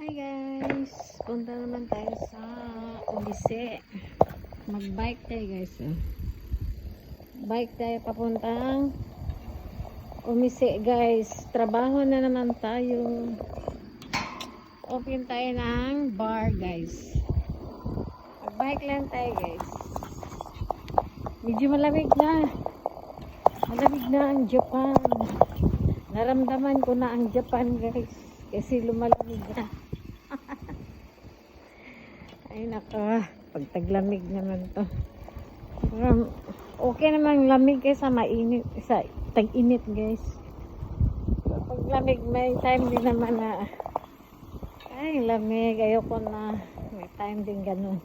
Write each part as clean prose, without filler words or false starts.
Hi guys, punta naman tayo sa Umise. Mag-bike tayo guys. Bike tayo papuntang Umise guys. Trabaho na naman tayo. Open tayo ng bar guys. Mag-bike lang tayo guys. Medyo malamig na. Malamig na ang Japan. Naramdaman ko na ang Japan guys. Kasi lumalamig na. Ay naka, pagtaglamig naman to. Okay naman lamig kaysa mainit, sa tag-init guys. Pag lamig may time din naman na ay lamig, ayoko na. May time din ganun.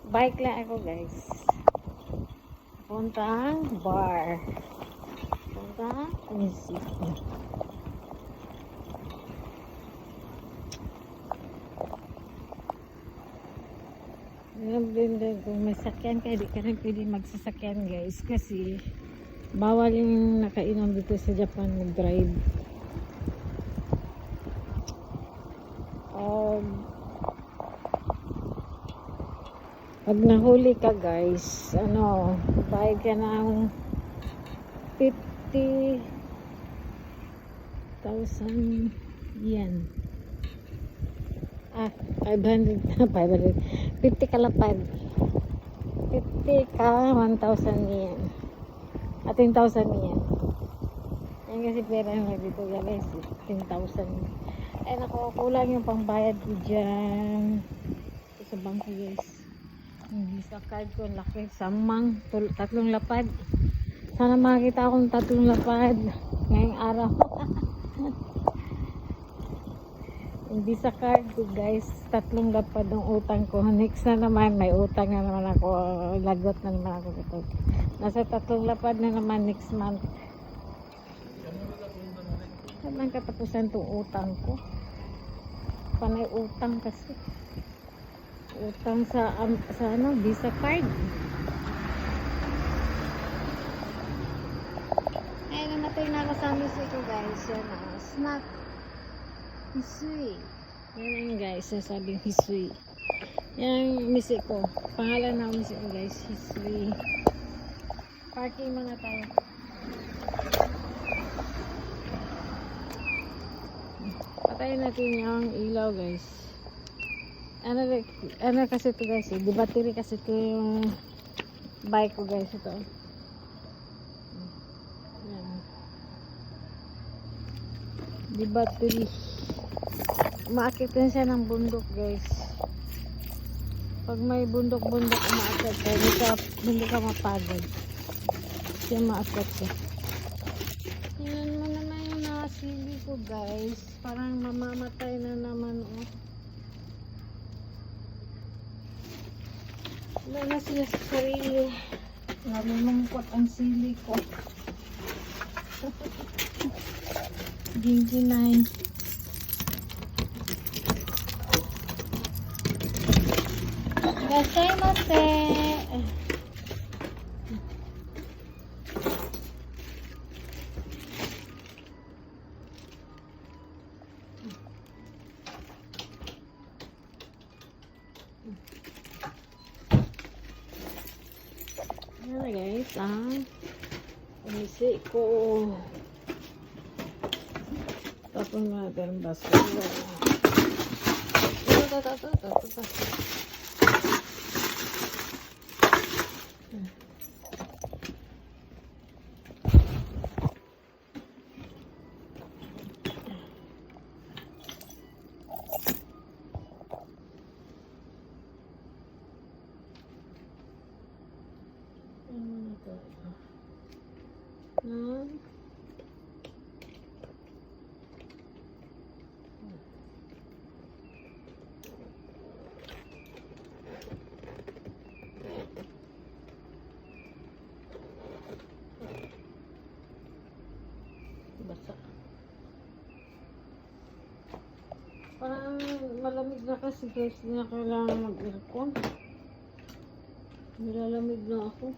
Bike lang ako guys. Puntang bar. Puntang music. Kung may sakyan ka, di ka rin pwede magsasakyan guys kasi bawal yung nakainom dito sa Japan mag-drive. Pag nahuli ka guys, bayad ka ng 50,000 yen. 500 50 kalapad 50 ka 1,000 yen at 10,000 yen yan kasi pera yung dito guys 10,000 ay naku kulang yung pangbayad ko dyan sa bangko guys yung visa card ko laki samang tatlong lapad sana makakita akong tatlong lapad ngayong araw. Yung visa card ko guys, tatlong lapad ng utang ko. Next na naman, may utang na naman ako. Lagot na naman ako dito. Nasa tatlong lapad na naman next month. Saan katapusan itong utang ko? Panay utang kasi. Utang sa visa card. Ayun, namatay na ako sa music ko guys. Yan snack. Hisui. Yan guys, sasabing Hisui. Yan misik ko. Pangalan na misik ko guys, Hisui. Parking muna tayo. Patayin natin yung ilaw guys. Ano kasi ito guys, di battery kasi ito yung bike ko guys ito. Yan. Di battery. Umaakit din siya ng bundok guys. Pag may bundok-bundok umaakit ka, hindi ka mapagod. Siya umaakit siya. Tingnan mo naman yung nakasili ko guys. Parang mamamatay na naman oh. Wala na sila sa sarili. Nalulungkot ang sili ko. Ginginay. Irashaimase. Yan guys, umisi ko. Tapos natin ang basura. Ito. Basa. Parang malamig na kasi guys, hindi na kailangan mag-aircon. Nilalamig na ako.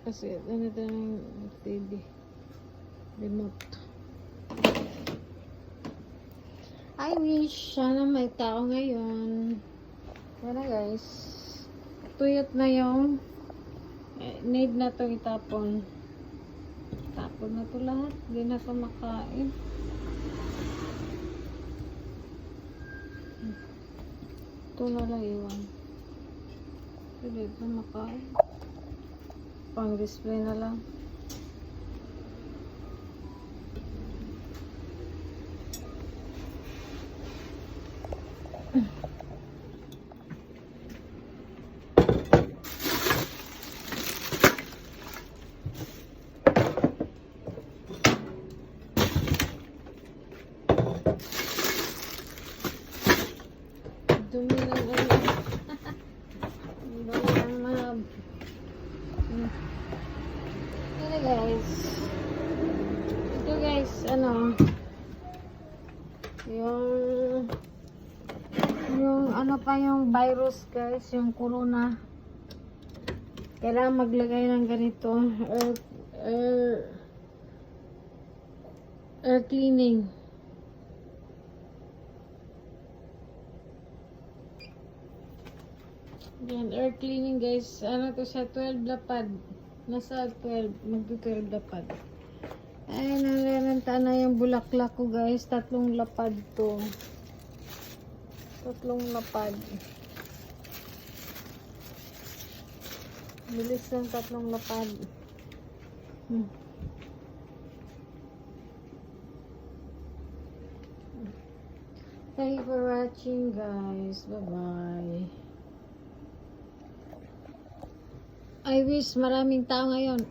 Kasi ano ito ng TV. Remote. I wish sana may tao ngayon. Yan na guys. Tuyot na yung need na itong itapon. Tapon na ito lahat. Hindi na ito makain. Ito na lang iwan. Hindi ito makain. Pang display na lang. Dumi lang ano. Dumi lang mga ito guys. Ito guys, ano yung ano pa yung virus guys, yung corona. Kailangan maglagay ng ganito air cleaning. Yan, air cleaning guys. Ano to siya? 12 lapad. Nasa 12. Magto 12 lapad. Ay, nalalanta na yung bulaklak ko guys. 3 lapad to. 3 lapad. Bilis ng 3 lapad. Thank you for watching guys. Bye-bye. I wish maraming tao ngayon.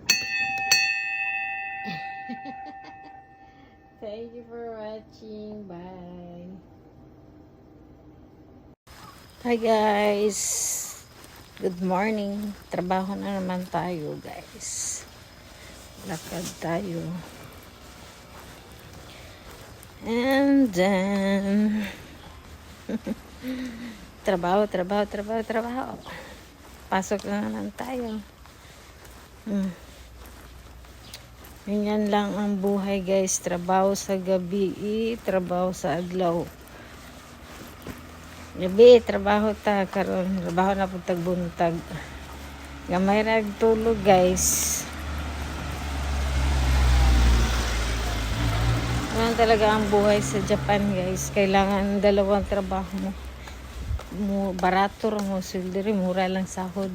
Thank you for watching. Bye. Hi guys. Good morning. Trabaho na naman tayo guys. Lakad tayo. And then trabaho. Pasok na naman tayo. Ganyan lang ang buhay guys. Trabaho sa gabi, trabaho sa adlaw. Gabi, trabaho ta. Karon trabaho na pud tagbuntag. Gamay ra tulog guys. Ganyan talaga ang buhay sa Japan guys. Kailangan 2 trabaho mo. Barato mo sildiri, mura lang sahod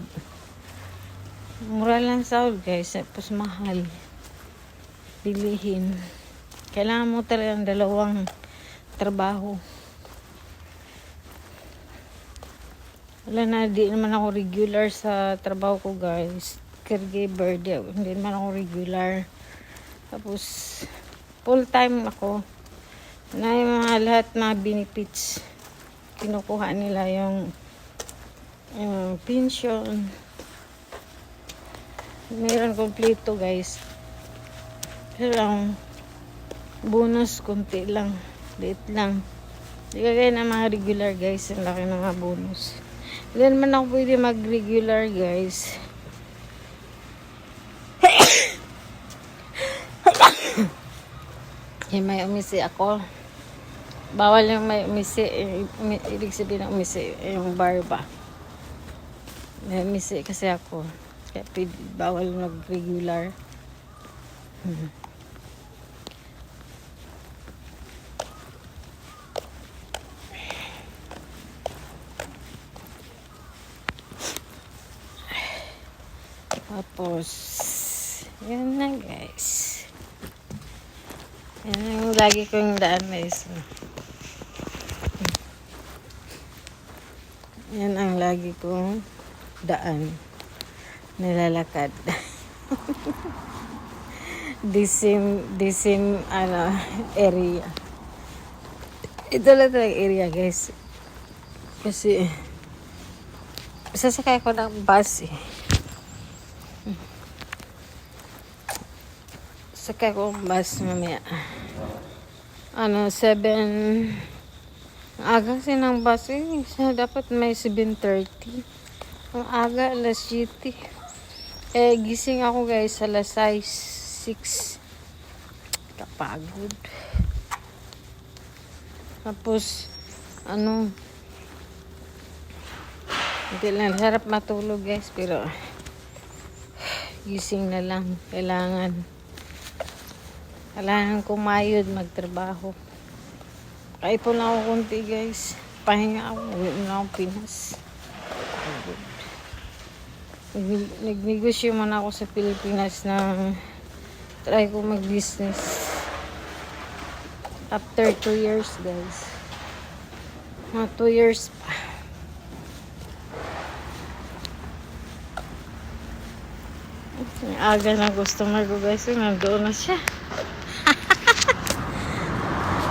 guys, tapos mahal bilihin. Kailangan mo talagang 2 trabaho. Wala na, di naman ako regular sa trabaho ko guys, caregiver, hindi naman ako regular. Tapos full time ako na yung mga lahat mga benefits kinukuha nila, yung pension, meron kompleto guys, pero ang bonus konti lang, liit lang, di kagaya ng mga regular guys. Ang laki ng mga bonus. Hindi naman ako pwede mag regular guys. May umisi ako. Bawal yung may umisi. Ibig sabihin ng umisi, yung barba. May umisi kasi ako. Kaya bawal mag-regular. Tapos, yan na guys. Yan yung lagi kong daan guys. Yan ang lagi kong daan. Nilalakad. Disim area. Ito lang talaga area guys. Kasi sasakay ko ng bus eh. Sakay ko ng bus mamaya. 7. Aga kasi ng bus eh. Dapat may 7:30. Ang aga, alas 7. Gising ako guys, alas 6. Kapagod. Tapos, hindi lang, sarap matulog guys, pero gising na lang. Kailangan kumayod, magtrabaho. Kaipon ako konti guys. Pahinga ako, uwi na ako Pinas. Nagnegosyo man ako sa Pilipinas na try ko mag-business. After 2 years, guys. Mga 2 years pa. Ang aga na customer ko, guys. Nandoon na siya.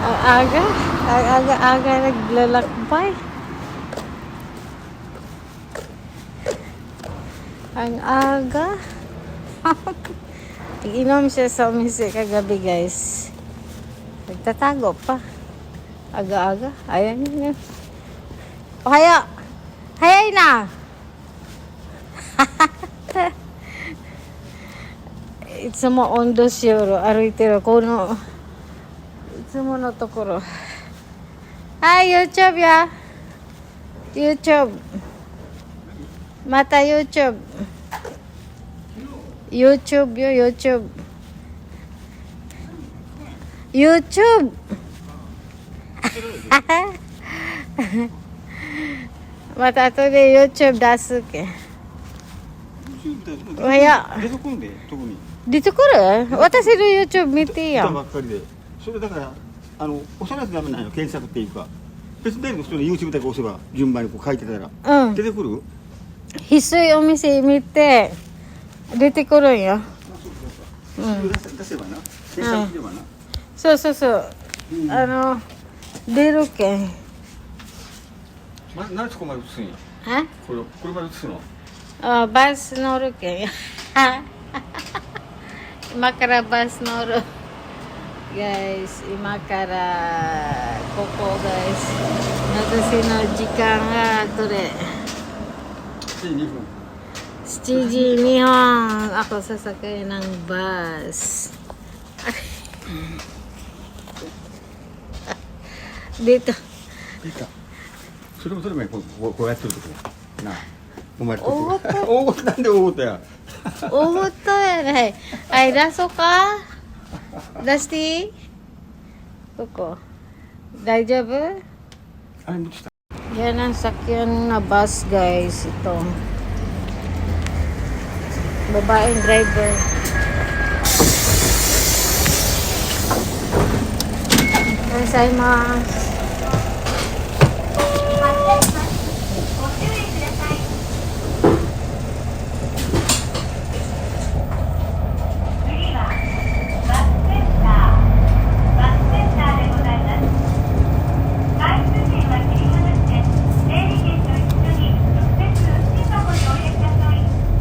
Ang aga naglalakbay. Ang aga. Inom siya sa umise kagabi guys. Nagtatago pa. Aga-aga. Ayan yun. O haya. Hayay na. Itsumo ondo shiro. Aruitero. Kono. Itsumo no tokoro. Hi, YouTube ya. YouTube. Mata YouTube. YouTube yo, YouTube. YouTube. Mata to de YouTube 出すけ。おはよう。出てこんで特に出てくる？私の YouTube 見てや歌ばっかりで、それだから押さないとダメなのよ、検索っていうか。別に誰の人の YouTube だけ押せば順番にこう書いてたら、出てくる？必須お店見て出てくるんよ。出せばな、検索すればな。そうそうそう。出るけん。何そこまで映すんや。これまで映すの？バス乗るけん。今からバス乗る。Guys, 今からここ guys. 私の時間がどれ7時2分。7時2分ako sasakay ng bus. Dito.それもこうやってるとこなあ。お前大ごと大ごとなんで大ごとや。大ごとやない。Ay, raso ka? Dusty? ここ。大丈夫？あれ持ってきた。 Yan ang sakyan na bus guys. Ito. Babaeng driver. Gozaimasu.